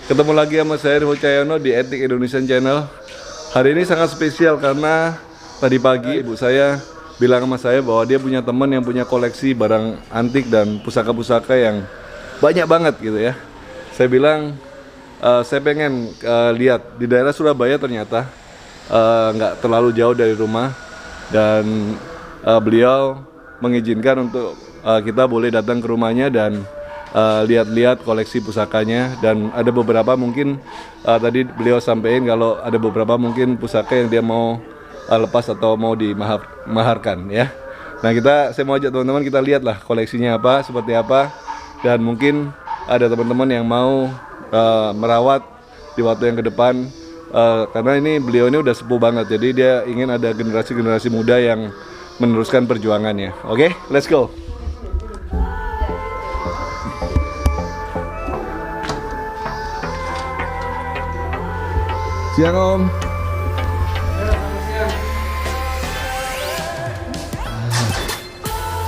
Ketemu lagi sama saya Rivo Cahyono di Etik Indonesian Channel. Hari ini sangat spesial karena tadi pagi ibu saya bilang sama saya bahwa dia punya teman yang punya koleksi barang antik dan pusaka-pusaka yang banyak banget gitu ya. Saya bilang saya pengen lihat di daerah Surabaya, ternyata nggak terlalu jauh dari rumah, dan beliau mengizinkan untuk kita boleh datang ke rumahnya dan lihat-lihat koleksi pusakanya. Dan ada beberapa mungkin tadi beliau sampaikan kalau ada beberapa mungkin pusaka yang dia mau lepas atau mau dimaharkan ya. Nah, saya mau ajak teman-teman kita lihat lah koleksinya apa, seperti apa, dan mungkin ada teman-teman yang mau merawat di waktu yang ke depan, karena ini beliau ini udah sepuh banget, jadi dia ingin ada generasi-generasi muda yang meneruskan perjuangannya. Oke, let's go. Siang Om.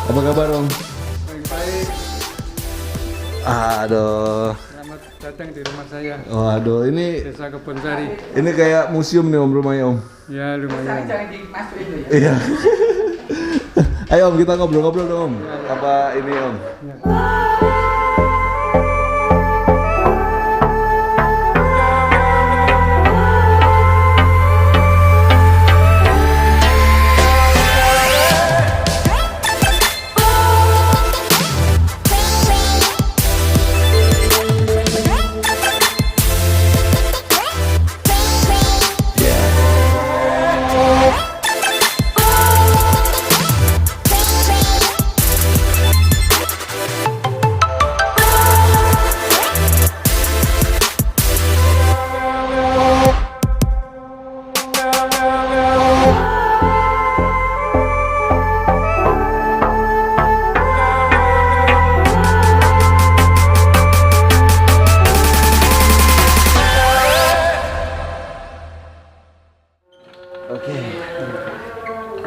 Apa kabar Om? Baik-baik. Aduh. Selamat datang di rumah saya. Waduh, ini Desa Kebonsari. ini kayak museum nih Om, rumahnya Om. Ya lumayan. Iya. Ayo Om, kita ngobrol-ngobrol dong Om. Apa ini Om? Ya.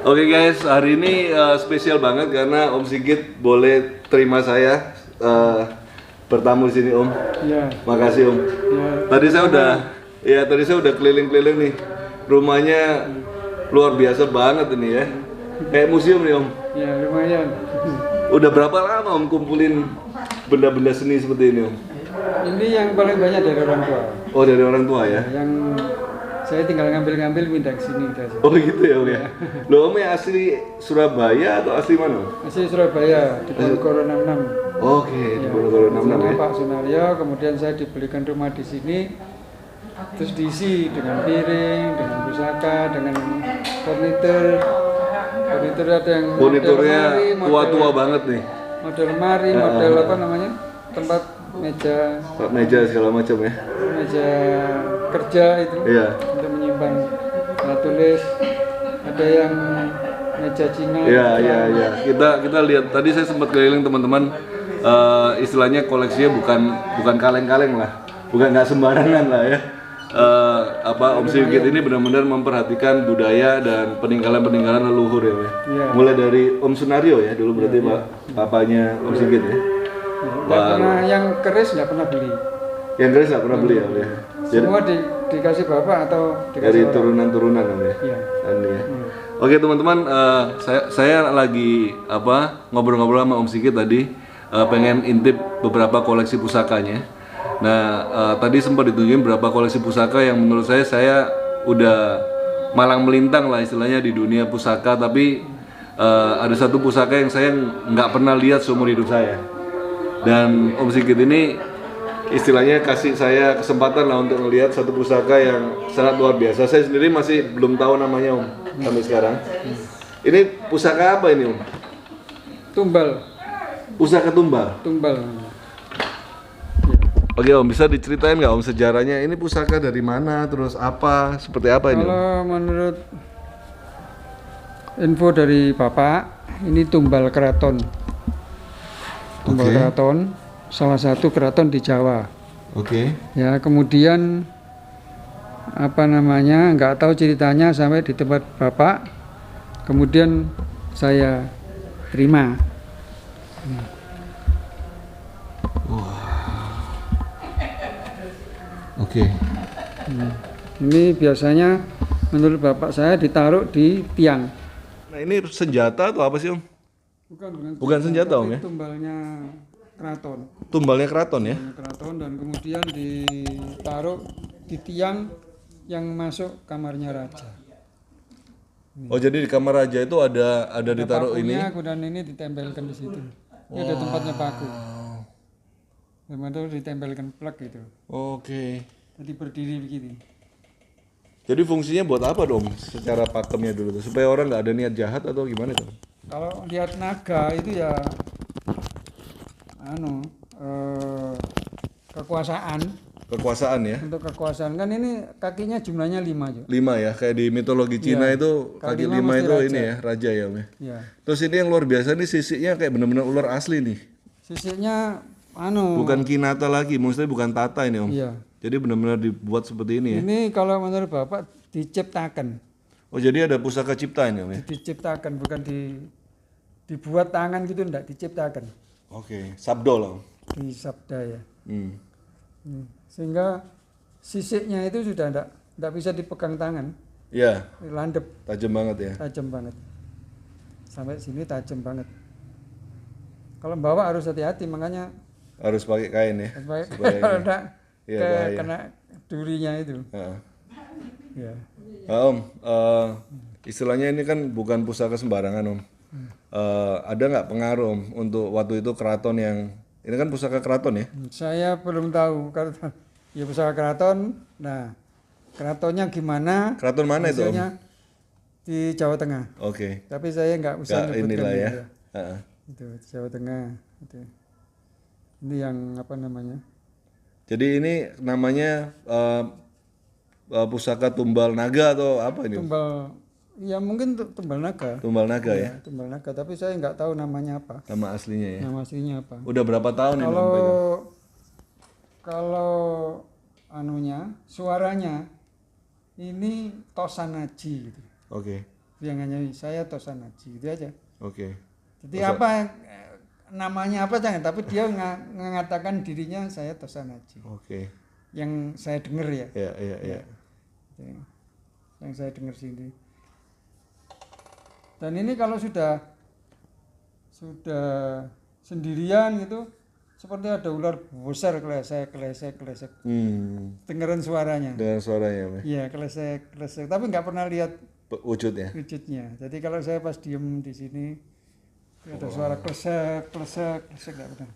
Oke guys, hari ini spesial banget karena Om Sigit boleh terima saya bertamu di sini Om. Ya. Makasih Om. Ya. Tadi saya udah keliling-keliling nih. Rumahnya luar biasa banget ini ya. Kayak museum nih Om. Ya lumayan. Udah berapa lama Om kumpulin benda-benda seni seperti ini Om? Ini yang paling banyak dari orang tua. Oh, dari orang tua ya? Yang saya tinggal ngambil-ngambil pindah ke sini aja. Oh gitu ya Om ya? Loh Om ya asli Surabaya atau asli mana Om? Masih Surabaya di Ponorogo 66. Oke, di Ponorogo 66 Sama ya? Pak Sunario, kemudian saya dibelikan rumah di sini, terus diisi dengan piring, dengan pusaka, dengan furnitur. Furnitur ada yang Furniturnya model lemari, tua-tua banget nih. model lemari, model apa namanya, tempat meja, Meja segala macam ya? meja kerja itu Iya. untuk menyimpan alat tulis. Ada yang meja Cina. Iya. Kita lihat tadi saya sempat keliling teman-teman. Istilahnya koleksinya bukan kaleng-kaleng lah, bukan nggak sembarangan lah ya. Om Sigit ini benar-benar memperhatikan budaya dan peninggalan leluhur ya. Iya. Mulai dari Om Sunario ya dulu berarti papanya Om Sigit ya. Nggak pernah yang keris, nggak pernah beli. Yang keris nggak pernah beli ya Om ya. Jadi Semua dikasih bapak atau dikasih dari orang. turunan-turunan Om ya. Iya. Ini ya. Oke teman-teman, saya lagi ngobrol-ngobrol sama Om Sigit tadi, pengen intip beberapa koleksi pusakanya. Nah, tadi sempat ditunjukin beberapa koleksi pusaka yang menurut saya udah malang melintang lah istilahnya di dunia pusaka, tapi ada satu pusaka yang saya nggak pernah lihat seumur hidup saya. Dan Om Sigit ini istilahnya kasih saya kesempatan lah untuk melihat satu pusaka yang sangat luar biasa. Saya sendiri masih belum tahu namanya Om sampai sekarang. Ini pusaka apa ini Om? Tumbal. Pusaka tumbal. Tumbal. Oke Om, bisa diceritain nggak Om sejarahnya? Ini pusaka dari mana? Terus apa? Seperti apa ini Om? Kalau menurut info dari bapak, ini tumbal keraton. Tumbal Oke. keraton, salah satu keraton di Jawa. Oke. Ya, kemudian apa namanya, nggak tahu ceritanya sampai di tempat bapak, kemudian saya terima. Oke. Ini biasanya menurut bapak saya ditaruh di tiang. Nah ini senjata atau apa sih Om? Bukan senjata, Om, tapi ya? Tumbalnya keraton. Tumbalnya keraton ya? Tumbalnya keraton dan kemudian ditaruh di tiang yang masuk kamarnya raja. Oh jadi di kamar raja itu ada ditaruh ini? Pakunya kemudian ini ditempelkan di situ. Ini ada tempatnya paku. Memang itu ditempelkan plug gitu. Oke. Jadi berdiri begini. Jadi fungsinya buat apa dong secara pakemnya dulu tuh? Supaya orang nggak ada niat jahat atau gimana tuh? Kalau lihat naga itu ya kekuasaan. Kekuasaan ya? Untuk kekuasaan kan ini kakinya jumlahnya 5 aja. 5 ya, kayak di mitologi Cina Iya. itu kaki Kali 5 mesti itu raja. ini ya, raja ya Om ya. Ya. Terus ini yang luar biasa nih sisiknya kayak bener-bener ular asli nih. Sisiknya Bukan kinata lagi, maksudnya bukan tata ini Om. Iya. Jadi benar-benar dibuat seperti ini ya. Ini kalau menurut Bapak diciptakan. Oh jadi ada pusaka cipta ini Om ya? Diciptakan bukan dibuat tangan gitu enggak, diciptakan. Oke, sabdo lah Om. Di sabda ya. Hmm. Sehingga sisiknya itu sudah enggak bisa dipegang tangan. Iya, Landep, tajam banget ya. tajam banget. Sampai sini tajam banget. Kalau bawa harus hati-hati, makanya Harus pakai kain ya. kalau enggak Iya, bahaya. kena durinya itu. Heeh. Ya. Nah, Om, istilahnya ini kan bukan pusaka sembarangan Om. Ada nggak pengaruh Om untuk waktu itu keraton yang ini kan pusaka keraton ya? Saya belum tahu karena ya pusaka keraton. Nah, keratonnya gimana? Keraton mana itu Om? Hasilnya di Jawa Tengah. Oke, Tapi saya nggak usah nggak nyebutkan inilah ya. ya. Heeh. Itu Jawa Tengah. Itu. Ini yang apa namanya? Jadi ini namanya pusaka tumbal naga atau apa ini? Om? Tumbal, ya mungkin tumbal naga. Tumbal naga ya? Tumbal naga. Tapi saya nggak tahu namanya apa. Nama aslinya ya. Nama aslinya apa? Udah berapa tahun ini Om Kalau pegang? kalau anunya suaranya ini Tosanaji gitu. Oke, Yang nyanyi saya Tosanaji gitu aja. oke. Jadi apa namanya apa jangan, tapi dia mengatakan dirinya saya Tosanaji. Oke. Yang saya dengar ya. Ya, ya, ya. Yang saya dengar sini. Dan ini kalau sudah sendirian gitu seperti ada ular besar klesek. Dengeran suaranya. Dengan suaranya Om ya. Iya, klesek. Tapi nggak pernah lihat Wujudnya. wujudnya. Jadi kalau saya pas diem di sini ada suara klesek nggak pernah.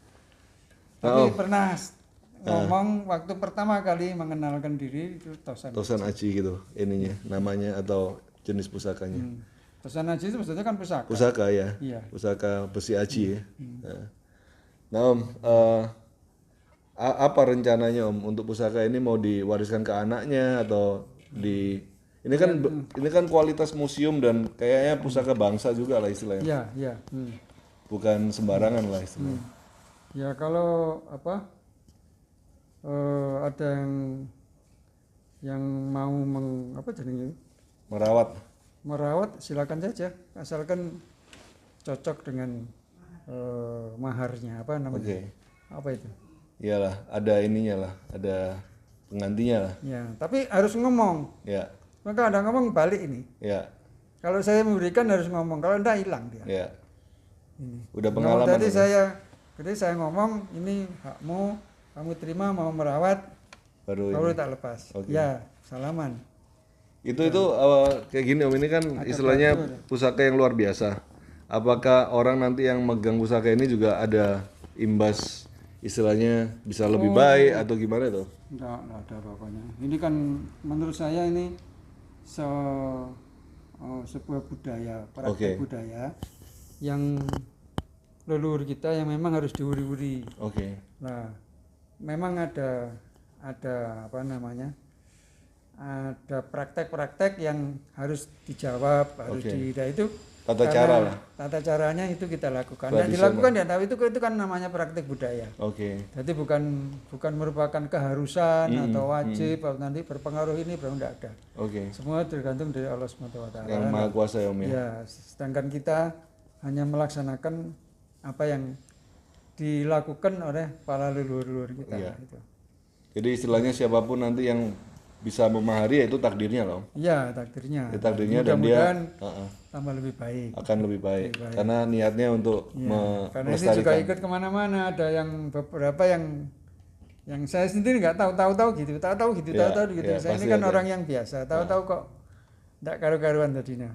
Tapi pernah ngomong waktu pertama kali mengenalkan diri itu Tosan. Tosan aji gitu ininya namanya atau jenis pusakanya. Tosan Aji itu maksudnya kan pusaka. Pusaka ya. Iya. Pusaka besi aji ya. Nah Om, apa rencananya Om untuk pusaka ini mau diwariskan ke anaknya atau ini kan kualitas museum dan kayaknya pusaka bangsa juga lah istilahnya. Iya. Bukan sembarangan lah istilahnya. Ya kalau apa ada yang mau merawat silakan saja asalkan cocok dengan maharnya apa namanya. Oke. Apa itu? Iyalah, ada ininya lah, ada penggantinya lah. Ya, tapi harus ngomong. Ya, Maka ada ngomong balik ini. ya, Kalau saya memberikan harus ngomong, kalau enggak hilang dia. ya. Ini. Udah Ngomong pengalaman. tadi Om. saya ngomong ini hakmu, kamu terima mau merawat, Baru baru ini. tak lepas. Oke. Ya, salaman. Itu kayak gini Om, ini kan istilahnya pusaka yang luar biasa. Apakah orang nanti yang megang pusaka ini juga ada imbas istilahnya bisa lebih baik atau gimana tuh? Enggak ada apa-apanya. Ini kan menurut saya ini sebuah budaya, praktek budaya yang leluhur kita yang memang harus diuri-uri. Oke. Nah, memang ada apa namanya? Ada praktek-praktek yang harus dijawab, harus itu Tata cara lah. Tata caranya itu kita lakukan. Dan dilakukan ya, tapi itu kan namanya praktek budaya. Oke. Jadi bukan merupakan keharusan atau wajib atau nanti berpengaruh ini belum enggak ada. Oke. Semua tergantung dari Allah SWT. Yang Maha Kuasa ya Om ya. Ya, sedangkan kita hanya melaksanakan apa yang dilakukan oleh para leluhur-leluhur kita. Iya. Gitu. Jadi istilahnya siapapun nanti yang bisa memahari ya itu takdirnya loh. Iya, takdirnya. Ya, takdirnya dan dia Mudah-mudahan uh-uh, tambah lebih baik. akan lebih baik. Karena niatnya untuk Ya, karena ini juga melestarikan. ikut kemana-mana. Ada yang beberapa yang saya sendiri nggak tahu gitu, tahu-tahu gitu, Ya, tahu-tahu gitu. ya, Saya ini pasti kan ada. orang yang biasa, tahu-tahu kok nggak karu-karuan tadinya.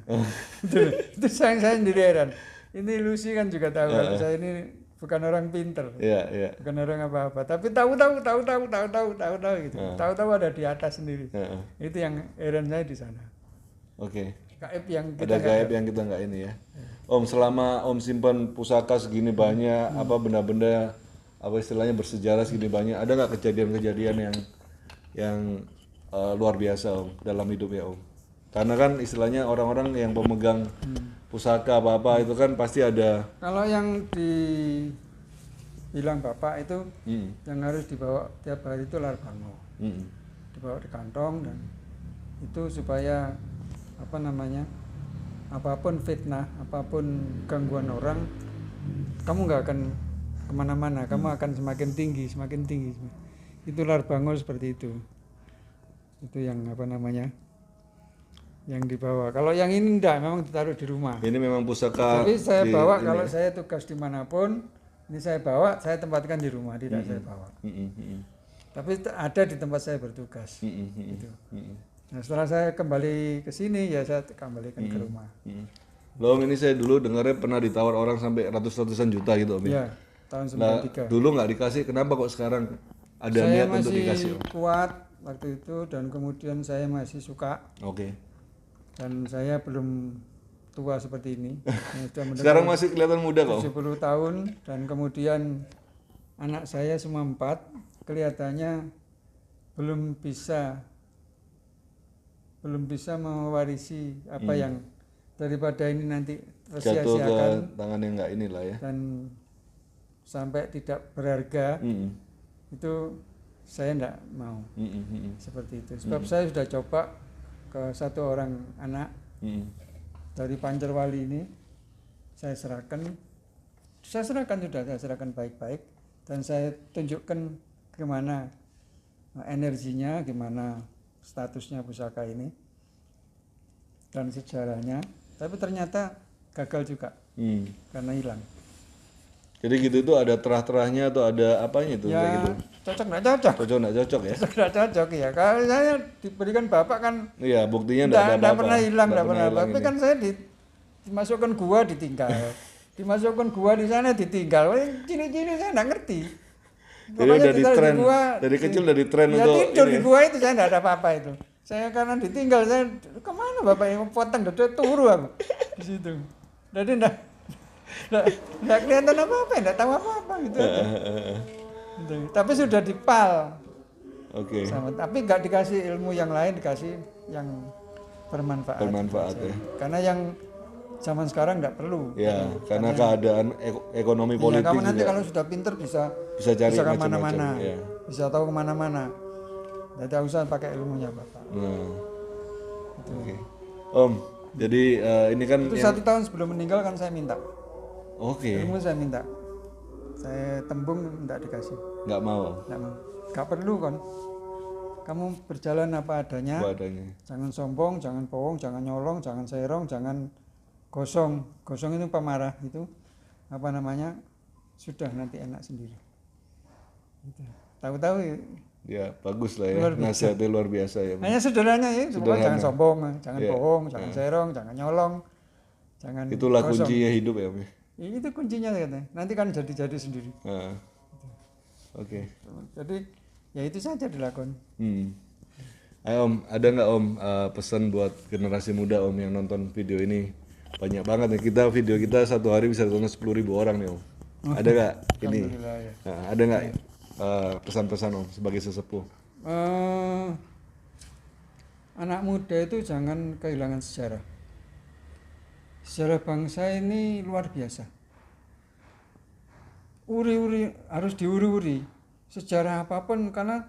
itu saya sendiri heran. Ini Lucy kan juga tahu kalau saya ini bukan orang pinter, Iya, iya. bukan orang apa-apa. Tapi tahu-tahu gitu. Tahu-tahu ada di atas sendiri. Heeh. Itu yang heran saya di sana. Oke. Gaib yang Ada kita nggak gaib yang kita nggak ini ya. Om, selama Om simpan pusaka segini banyak, apa benda-benda apa istilahnya bersejarah segini banyak, ada nggak kejadian-kejadian yang luar biasa Om dalam hidupnya Om? Karena kan istilahnya orang-orang yang pemegang pusaka apa-apa itu kan pasti ada. Kalau yang dibilang bapak itu yang harus dibawa tiap hari itu larbango, dibawa di kantong dan itu supaya apa namanya, apapun fitnah, apapun gangguan orang, kamu nggak akan kemana-mana, kamu akan semakin tinggi. Itu larbango seperti itu yang apa namanya, yang dibawa. Kalau yang ini enggak, memang ditaruh di rumah. Ini memang pusaka. Tapi saya bawa kalau saya tugas dimanapun, ini saya bawa, saya tempatkan di rumah, tidak saya bawa. Tapi ada di tempat saya bertugas. Gitu. Nah, setelah saya kembali ke sini, ya saya kembalikan ke rumah. Loh, Om, ini saya dulu dengarnya pernah ditawar orang sampai ratus-ratusan juta gitu Om. Iya, tahun Nah, 93. dulu nggak dikasih, kenapa kok sekarang ada Saya niat untuk dikasih masih Om? kuat waktu itu dan kemudian saya masih suka Oke. dan saya belum tua seperti ini. Sudah mendengar Sekarang masih kelihatan muda kok. 70 tahun dan kemudian anak saya semua 4 kelihatannya belum bisa mewarisi apa yang daripada ini nanti Jatuh ke tersia-siakan tangan yang nggak inilah ya. dan sampai tidak berharga. Itu saya tidak mau seperti itu sebab saya sudah coba ke satu orang anak dari Pancerwali ini, saya serahkan baik-baik dan saya tunjukkan gimana energinya, gimana statusnya pusaka ini dan sejarahnya, tapi ternyata gagal juga karena hilang. Jadi gitu itu ada terah-terahnya atau ada apanya itu kayak Ya gitu? cocok nggak cocok? Cocok nggak cocok ya? Cocok nggak cocok ya. Kalau saya diberikan bapak kan Iya, buktinya nggak ada nggak apa-apa. pernah hilang, Nggak nggak pernah apa. hilang Tapi ini. kan saya dimasukkan gua ditinggal, dimasukkan gua di sana ditinggal. Ciri-ciri saya nggak ngerti. Jadi udah di tren, dari kecil udah di tren ya, untuk tidur ini di gua itu saya nggak ada apa-apa itu. Saya karena ditinggal, saya kemana bapak yang potong dada turu aku di situ. Jadi nggak kelihatan apa-apa, nggak tahu apa-apa gitu aja. Gitu. Tapi sudah dipal. Oke. Tapi nggak dikasih ilmu yang lain, dikasih yang bermanfaat. Bermanfaat ya. Karena yang zaman sekarang nggak perlu. Ya, karena keadaan ekonomi politik kamu nanti juga kalau sudah pinter bisa cari bisa macam-macam. kemana-mana, Ya. bisa tahu kemana-mana. Tidak usah pakai ilmunya bapak. Nah, oke. Om, jadi ini kan Itu 1 tahun sebelum meninggal kan saya minta. oke, Ilmu saya minta. Saya tembung tidak dikasih. nggak mau Nggak mau. Nggak perlu kan. Kamu berjalan apa adanya. apa adanya. Jangan sombong, jangan bohong, jangan nyolong, jangan serong, jangan gosong. Gosong itu pemarah itu apa namanya? Sudah nanti enak sendiri. Gitu. Tahu-tahu Ya, bagus lah ya. Luar biasa. Nasihatnya luar biasa ya. Om. hanya sederhananya ya, pokoknya jangan sombong, jangan Iya. bohong, jangan serong, jangan nyolong, jangan Itulah gosong. kuncinya hidup ya, Om. Ya? Itu kuncinya katanya. Nanti kan jadi sendiri. Nah. Oke. Jadi ya itu saja dilakukan. Ayo Om, ada nggak Om pesan buat generasi muda Om yang nonton video ini? Banyak banget nih, video kita satu hari bisa tonton 10.000 orang nih Om. Ada nggak ini? Alhamdulillah, ya. Nah, ada nggak pesan-pesan Om sebagai sesepuh? Anak muda itu jangan kehilangan sejarah. Sejarah bangsa ini luar biasa. Harus diuri-uri sejarah apapun karena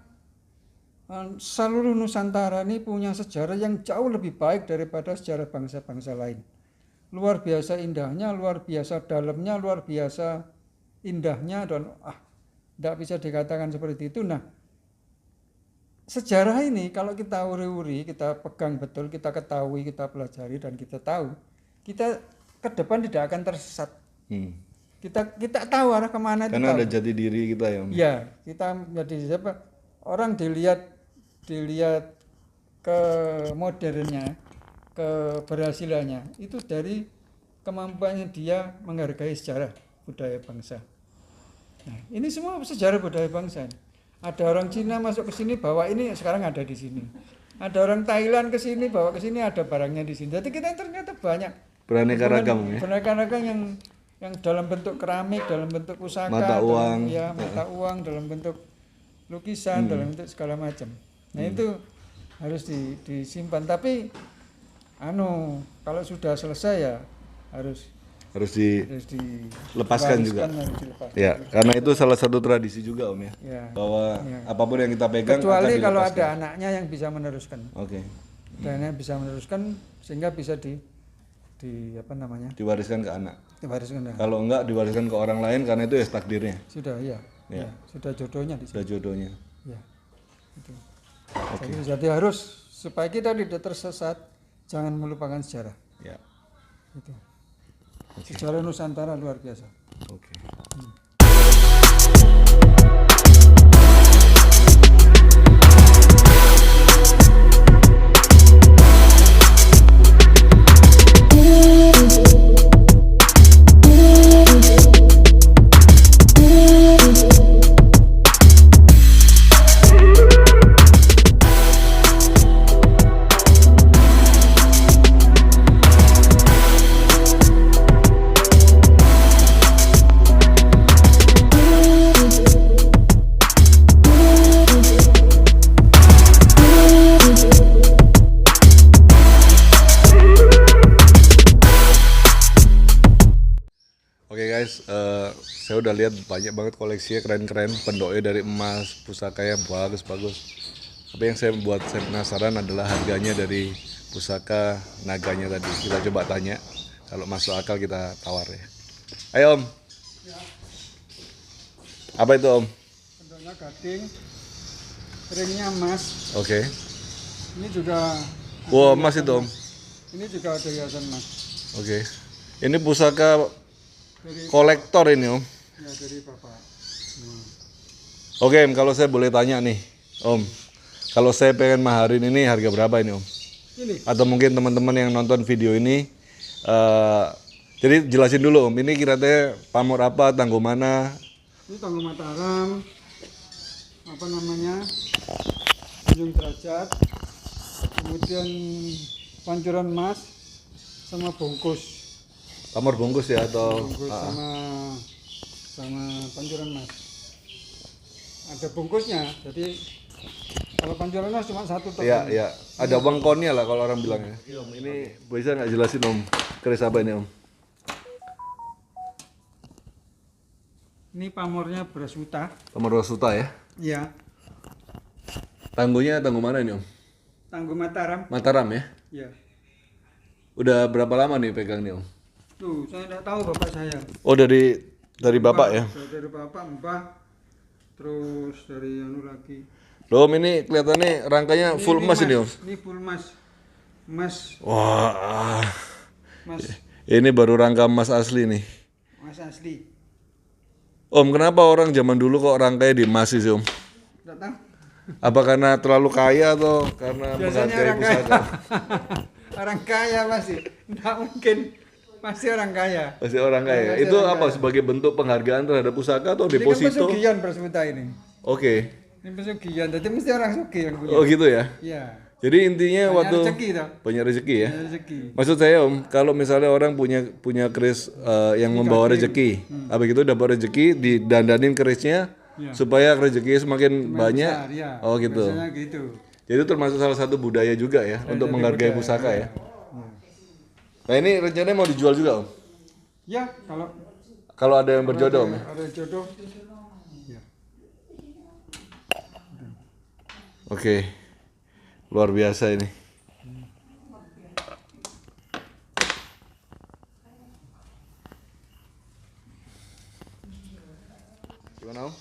seluruh Nusantara ini punya sejarah yang jauh lebih baik daripada sejarah bangsa-bangsa lain. Luar biasa indahnya, luar biasa dalamnya, luar biasa indahnya dan tidak bisa dikatakan seperti itu. Nah, sejarah ini kalau kita uri-uri, kita pegang betul, kita ketahui, kita pelajari dan kita tahu, kita ke depan tidak akan tersesat. Kita tahu arah kemana itu. Karena tahu. ada jati diri kita ya Om. Ya, kita menjadi siapa? Orang dilihat ke modernnya, keberhasilannya itu dari kemampuannya dia menghargai sejarah budaya bangsa. Nah, ini semua sejarah budaya bangsa. Ada orang Cina masuk ke sini bawa ini sekarang ada di sini. Ada orang Thailand ke sini bawa ke sini ada barangnya di sini. Jadi kita ternyata banyak Beraneka ragam ya. beraneka ragam yang dalam bentuk keramik, dalam bentuk pusaka, Mata uang. mata uang, dalam bentuk lukisan, dalam bentuk segala macam. Nah itu harus disimpan. Tapi kalau sudah selesai ya harus dilepaskan juga. Harus dilepaskan. Ya, karena itu salah satu tradisi juga Om ya. Ya. Bahwa apapun yang kita pegang Kecuali akan kalau dilepaskan. ada anaknya yang bisa meneruskan. Oke. Dan yang bisa meneruskan sehingga bisa Diwariskan ke anak. diwariskan. Kalau enggak diwariskan ke orang lain karena itu ya takdirnya. Sudah ya. Ya. Sudah jodohnya di Sudah jodohnya. Ya. Itu. Jadi harus supaya kita tidak tersesat, jangan melupakan sejarah. Ya. Itu. Sejarah Nusantara luar biasa. Oke. Oke guys, saya udah lihat banyak banget koleksinya keren-keren, pendoknya dari emas, pusaka yang bagus-bagus. Tapi yang saya penasaran adalah harganya dari pusaka naganya tadi. Kita coba tanya, kalau masuk akal kita tawar ya. Ayo Om. Apa itu Om? Bentuknya gading, ringnya emas. Oke. Ini juga. Wow, emas itu Om. Ini juga ada hiasan emas. Oke. Ini pusaka Dari kolektor ini Om. ya dari bapak. Oke Om, kalau saya boleh tanya nih Om, kalau saya pengen maharin ini harga berapa ini Om? Ini Atau mungkin teman-teman yang nonton video ini, jadi jelasin dulu Om, ini kira-kira pamor apa, tangguh mana? Tangguh Mataram, apa namanya, Tanjung Derajat, kemudian Pancuran Mas, sama Bungkus. Pamor bungkus ya atau? Bungkus sama Pancuran Mas. Ada bungkusnya, jadi kalau Pancuran Mas cuma satu token. Iya, iya. Ada wangkonnya lah kalau orang bilangnya. Iya Om, ini bisa nggak jelasin Om, keris apa ini Om? Ini pamornya beras uta. Pamor Rasuta ya? Iya. Tangguhnya tangguh mana ini Om? Tangguh Mataram. Mataram ya? Iya. Udah berapa lama nih pegang nih Om? Tuh, saya tidak tahu bapak saya. Oh dari bapak ya? Dari bapak, mbah, terus dari lagi. Loh Om, ini kelihatannya rangkanya full emas ini Om? Ini full emas. Emas, Wah, emas, ini baru rangka emas asli nih. emas asli. Om, kenapa orang zaman dulu kok rangkanya di emas sih Om? Tidak tahu. Apa karena terlalu kaya atau karena Biasanya menghargai orang kaya. pusaka? Orang kaya pasti. Tidak mungkin. Pasti orang kaya. Pasti orang kaya. Pasti Itu orang apa kaya. sebagai bentuk penghargaan terhadap pusaka atau Ini kan deposito? pesugihan Persmuta ini. Oke. Ini pesugihan. Jadi mesti orang sugih yang punya. Oh gitu ya. Iya. Jadi intinya Banyak waktu rezeki toh. banyak rezeki ya. Banyak rezeki. Maksud saya Om, kalau misalnya orang punya keris yang membawa rezeki, habis itu dapat rezeki didandanin kerisnya supaya rezeki semakin banyak. Besar, ya. Oh gitu. Biasanya gitu. Jadi itu termasuk salah satu budaya juga ya untuk menghargai pusaka ya. Nah ini rencananya mau dijual juga Om? Ya, Kalau ada yang berjodoh Om ya? ada jodoh. Ya. Oke, luar biasa ini. Gimana Om?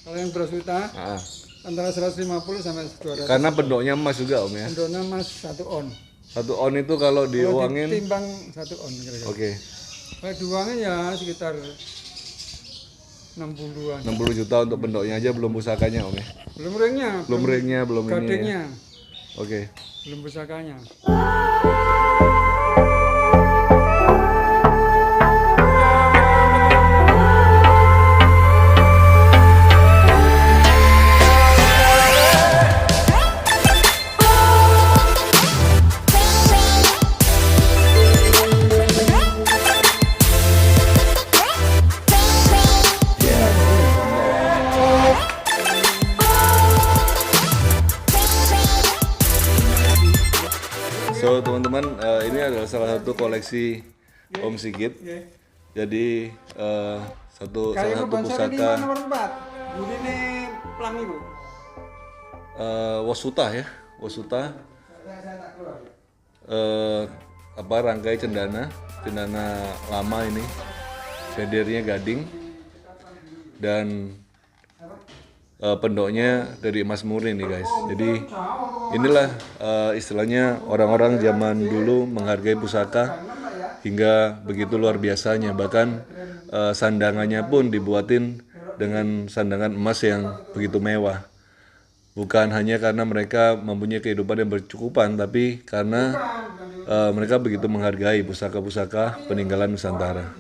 Kalau yang beras uta, Ah, antara 150 sampai 200. Karena pendoknya emas juga Om ya. Pendoknya mas 1 on. 1 on itu kalau Kalau diuangin, ditimbang 1 on kira-kira. oke, Kalau diuangin ya sekitar 60-an. 60 juta untuk pendoknya aja, belum pusakanya Om ya. Belum ringnya, Belum ringnya, belum ini. Ya. gadingnya, Oke. belum pusakanya. So teman-teman, ini adalah salah satu koleksi Om Sigit. Jadi salah Kayak satu bonsai di pusaka mana nomor 4? Ini pelang itu. Wasuta ya, Wasuta. Saya tak keluar. Rangkai cendana lama ini, sendirnya gading, dan pendoknya dari emas murni nih guys. Jadi inilah istilahnya orang-orang zaman dulu menghargai pusaka hingga begitu luar biasanya. Bahkan sandangannya pun dibuatin dengan sandangan emas yang begitu mewah. Bukan hanya karena mereka mempunyai kehidupan yang bercukupan, tapi karena mereka begitu menghargai pusaka-pusaka peninggalan Nusantara.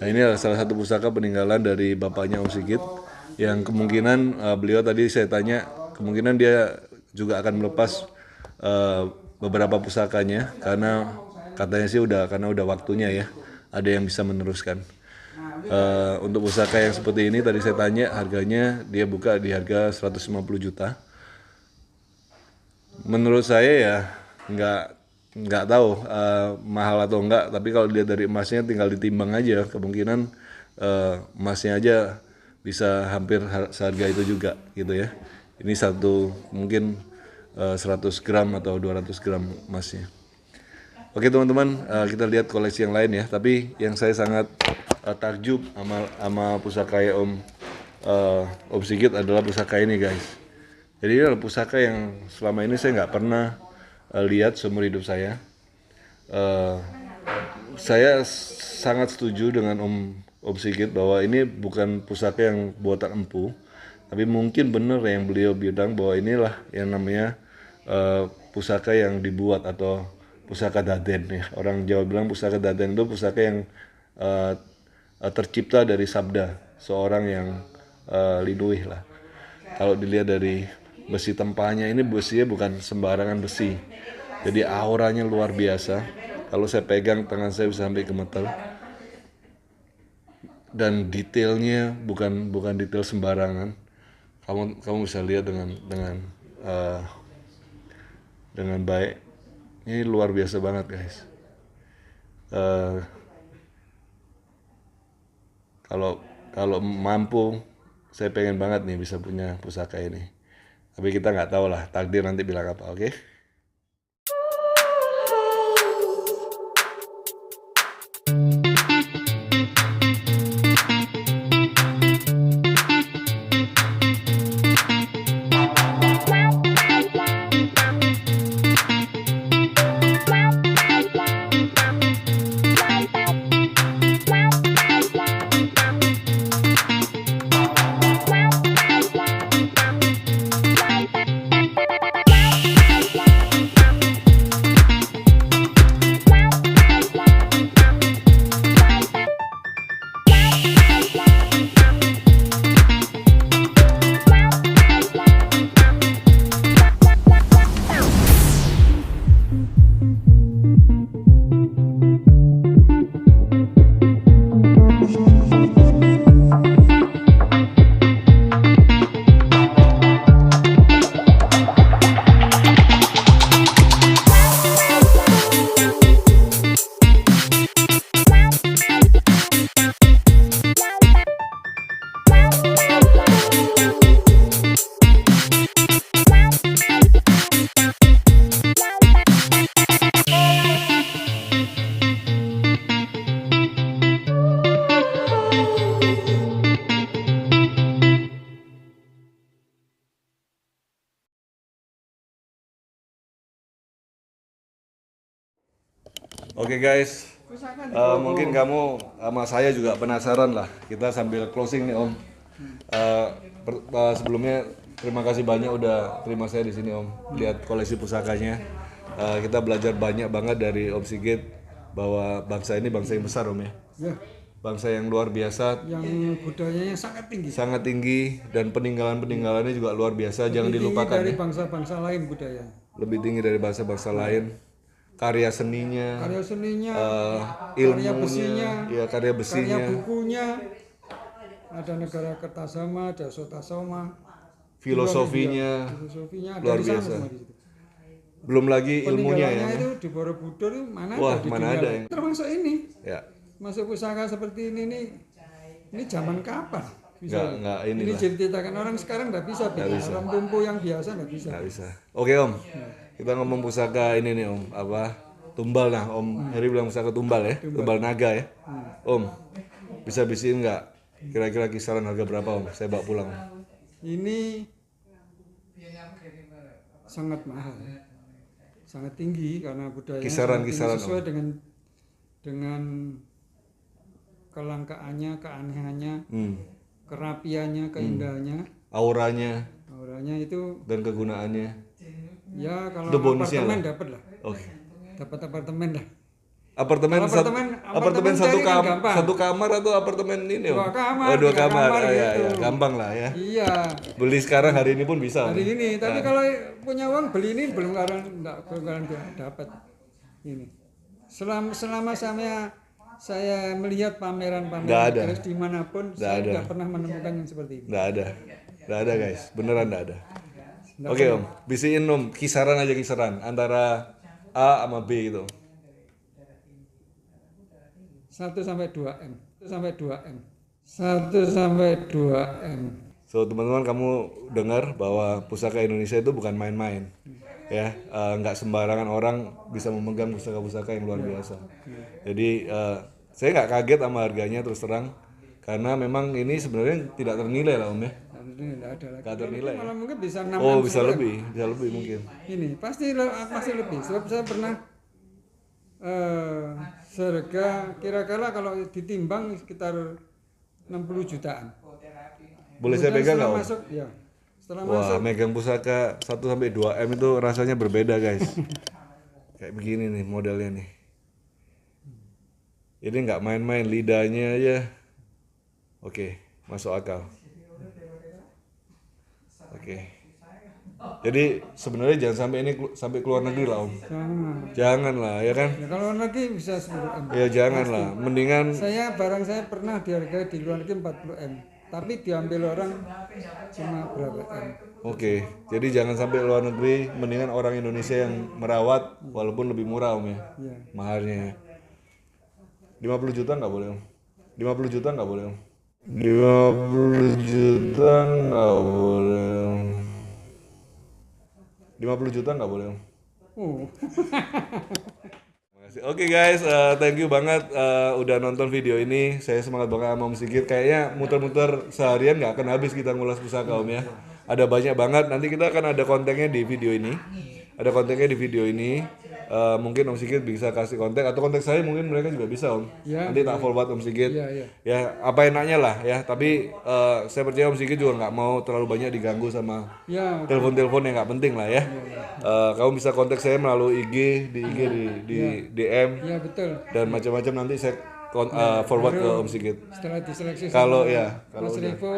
Nah, ini adalah salah satu pusaka peninggalan dari bapaknya Om Sigit, yang kemungkinan beliau tadi saya tanya, kemungkinan dia juga akan melepas beberapa pusakanya, karena katanya sih karena udah waktunya ya, ada yang bisa meneruskan. Untuk pusaka yang seperti ini tadi saya tanya harganya, dia buka di harga 150 juta. Menurut saya ya nggak tahu mahal atau enggak, tapi kalau dilihat dari emasnya tinggal ditimbang aja, kemungkinan emasnya aja bisa hampir seharga itu juga gitu ya. Ini mungkin 100 gram atau 200 gram emasnya. Oke teman-teman, kita lihat koleksi yang lain ya. Tapi yang saya sangat takjub sama pusaka Om Sigit adalah pusaka ini guys. Jadi ini adalah pusaka yang selama ini saya nggak pernah lihat seumur hidup saya. Saya sangat setuju dengan Om Sigit bahwa ini bukan pusaka yang buatan empu, tapi mungkin benar yang beliau bilang bahwa inilah yang namanya pusaka yang dibuat atau pusaka daden ya. Orang Jawa bilang pusaka daden itu pusaka yang tercipta dari sabda seorang yang linuih lah. Kalau dilihat dari besi tempanya, ini besinya bukan sembarangan besi. Jadi auranya luar biasa. Kalau saya pegang tangan saya bisa sampai gemeter. Dan detailnya bukan detail sembarangan. Kamu bisa lihat dengan baik. Ini luar biasa banget guys. Kalau mampu, saya pengen banget nih bisa punya pusaka ini. Tapi kita nggak tahu lah, takdir nanti bilang apa, oke? Oke guys, Pusaka mungkin kamu sama saya juga penasaran lah. Kita sambil closing nih Om. Sebelumnya terima kasih banyak udah terima saya di sini Om. Lihat koleksi pusakanya. Kita belajar banyak banget dari Om Sigit bahwa bangsa ini bangsa yang besar Om ya. Ya, Bangsa yang luar biasa, yang budayanya sangat tinggi. sangat tinggi dan peninggalan-peninggalannya juga luar biasa. Jangan Tinggi dilupakan dari ya. bangsa-bangsa lain budaya. Lebih tinggi dari bangsa-bangsa lain. Karya seninya, Karya seninya, ilmunya, besinya, ya karya karya besinya. bukunya. Ada negara Kertasama, ada Sotasoma. Filosofinya Filosofinya ada luar di sana biasa. semua di situ. Belum lagi ilmunya ya. Peninggalannya itu di Borobudur mana Wah, ada mana ditinggal. ada yang- Termasuk ini. Ya, Masuk pusaka seperti ini nih. Ini zaman kapan? Bisa. nggak Ini inilah, ciptakan orang sekarang nggak bisa bikin. Orang tumpu yang biasa nggak bisa. nggak bisa. Oke Om, kita ngomong pusaka ini nih Om, apa? Tumbal nah, Om Heri bilang pusaka tumbal ya, tumbal naga ya. Om, bisa bisiin nggak? Kira-kira kisaran harga berapa Om? Saya bawa pulang. Ini sangat mahal, sangat tinggi karena budaya Kisaran-kisaran, sesuai dengan kelangkaannya, keanehannya, kerapiannya, keindahannya, Auranya auranya itu dan kegunaannya. ya kalau Itu bonusnya apartemen lah. dapat lah, Oke. dapat apartemen lah. Apartemen Kalau satu, apartemen apartemen satu cari kan gampang. satu kamar atau apartemen ini Om? Dua kamar, Oh, dua tiga kamar. kamar Ah, ya, gitu. ya, gampang lah ya. Iya, Beli sekarang hari ini pun bisa Om. hari ini. Tapi kalau punya uang beli ini belum bakalan dapat ini. Selama saya melihat Nggak pameran-pameran ada. keris dimanapun, saya ada. nggak pernah menemukan yang seperti ini. Nggak ada guys, beneran nggak ada. Oke Om, bisiin Om, kisaran aja kisaran antara A sama B gitu. 1 sampai 2 M. 1 sampai 2 M. 1 sampai 2 M. So teman-teman kamu dengar bahwa pusaka Indonesia itu bukan main-main, ya nggak sembarangan orang bisa memegang pusaka-pusaka yang luar biasa. Jadi saya nggak kaget sama harganya terus terang, karena memang ini sebenarnya tidak ternilai lah Om ya. Ini nggak ada lagi. Nggak ternilai. Malah mungkin bisa 6 Oh M, bisa 10 M. lebih mungkin. Ini pasti lebih. Sebab saya pernah seharga kira-kira kalau ditimbang sekitar 60 jutaan. Boleh saya Kemudian pegang nggak setelah Om? masuk, ya. Setelah Wah, masuk, megang pusaka 1 sampai 2 M itu rasanya berbeda, guys. Kayak begini nih modelnya nih. Ini nggak main-main, lidahnya aja. Oke, masuk akal. Oke. Jadi sebenarnya jangan sampai ini sampai keluar negeri lah, Om. jangan. Jangan lah, ya kan? Ya, kalau lagi bisa 10 M. Ya jangan lah. Mendingan Barang saya pernah dihargai di luar negeri 40 M. Tapi diambil orang cuma berapa M. oke. Jadi jangan sampai luar negeri, mendingan orang Indonesia yang merawat walaupun lebih murah, Om ya. Ya. Mahalnya ya. 50 juta nggak boleh Om. 50 juta nggak boleh Om. 50 juta nggak boleh Om. 50 juta nggak boleh Om. Oh. Makasih. Oke guys, thank you banget udah nonton video ini. Saya semangat banget sama Om Sigit. Kayaknya muter-muter seharian nggak akan habis kita ngulas pusaka Om ya. Ada banyak banget. Nanti kita akan ada kontennya di video ini. Ada kontennya di video ini. Mungkin Om Sigit bisa kasih kontak atau kontak saya mungkin mereka juga bisa Om. Ya, Nanti tak forward Om Sigit. Iya, iya. Ya apa enaknya lah ya. Tapi saya percaya Om Sigit juga nggak mau terlalu banyak diganggu sama Ya, telepon-telepon yang nggak penting lah ya. Kamu bisa kontak saya melalui IG, di IG di DM ya betul. dan macam-macam nanti saya forward ke Om Sigit. Setelah diseleksi Kalau sama ya, kalau Mas udah. Revo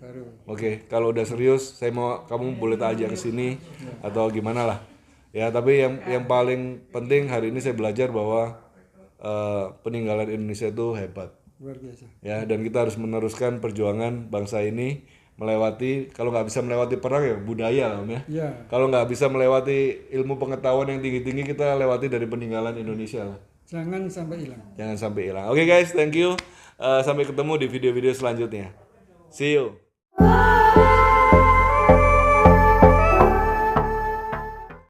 baru. Oke, kalau udah serius, saya mau kamu boleh tak ajak ke sini atau gimana lah. Ya, tapi yang paling penting hari ini saya belajar bahwa peninggalan Indonesia itu hebat. Luar biasa. Ya, dan kita harus meneruskan perjuangan bangsa ini melewati, kalau nggak bisa melewati perang ya budaya lah Om ya. Ya, Kalau nggak bisa melewati ilmu pengetahuan yang tinggi-tinggi, kita lewati dari peninggalan Indonesia lah. jangan sampai hilang. Jangan sampai hilang. Oke guys, thank you. Sampai ketemu di video-video selanjutnya. See you.